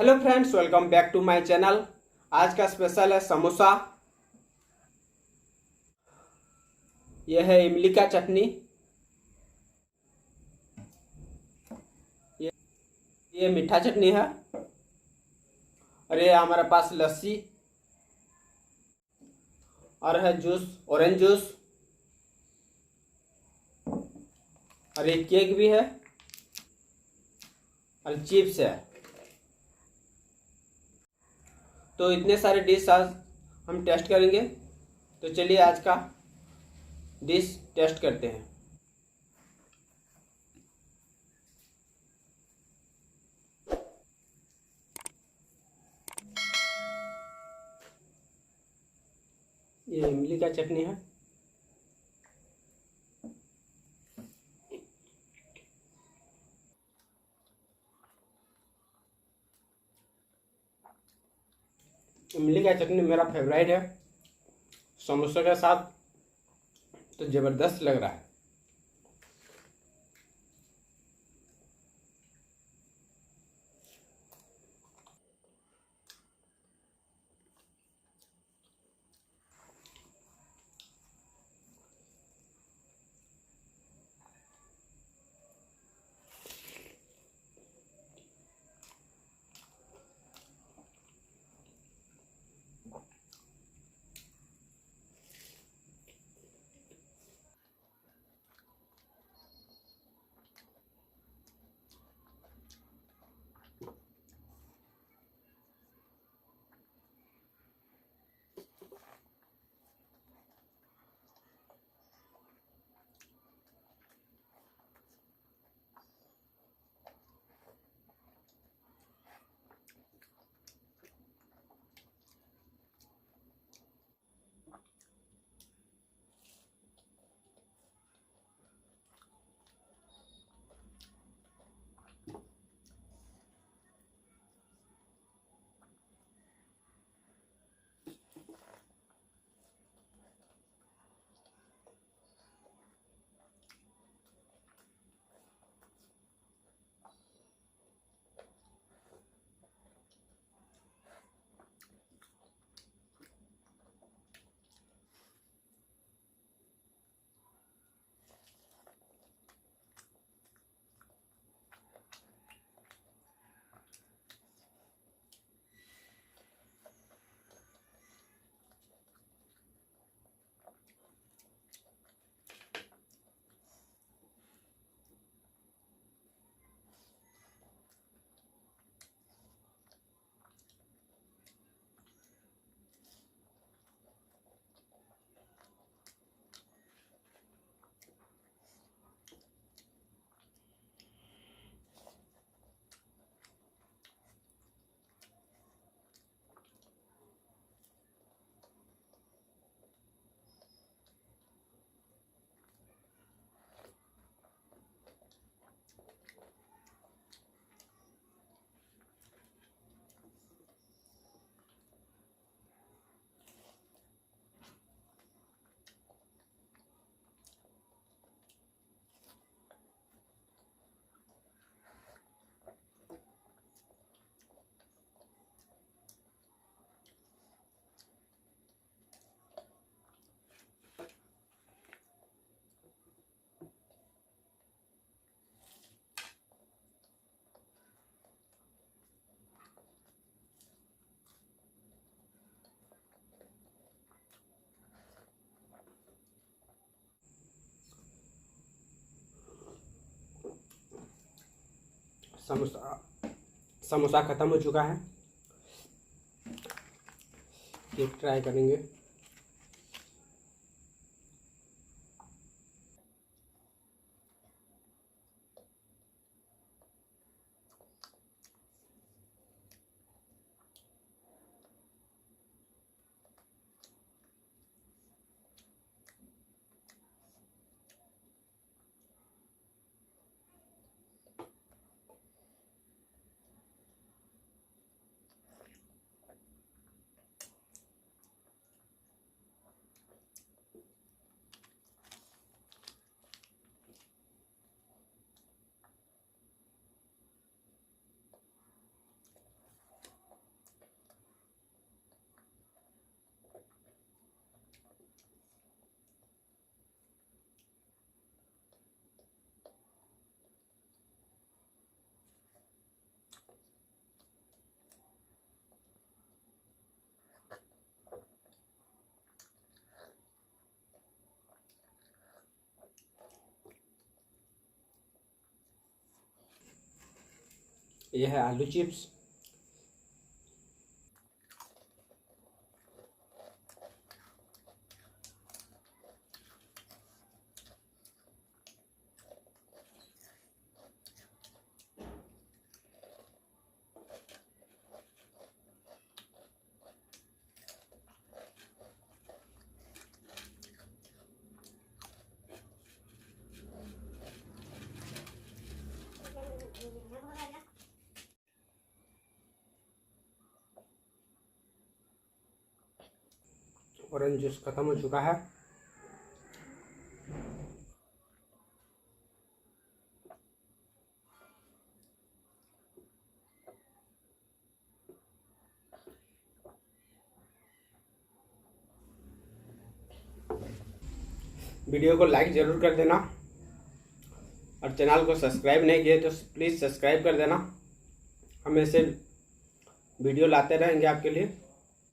Hello friends, welcome back to my channel. आज का special है समोसा। यह है इमली का चटनी। ये ये मीठा चटनी है। और ये हमारे पास लस्सी और है जूस, ऑरेंज जूस। और ये केक भी है और चिप्स है। तो इतने सारे डिश आज हम टेस्ट करेंगे। तो चलिए आज का डिश टेस्ट करते हैं। ये इमली का चटनी है। इमली का चटनी मेरा फेवरेट है। समोसे के साथ तो ज़बरदस्त लग रहा है। समोसा समोसा ख़त्म हो चुका है। केक ट्राई करेंगे। ये है आलू चिप्स। ऑरेंज जूस खत्म हो चुका है। वीडियो को लाइक ज़रूर कर देना और चैनल को सब्सक्राइब नहीं किए तो प्लीज़ सब्सक्राइब कर देना। हम ऐसे वीडियो लाते रहेंगे आपके लिए।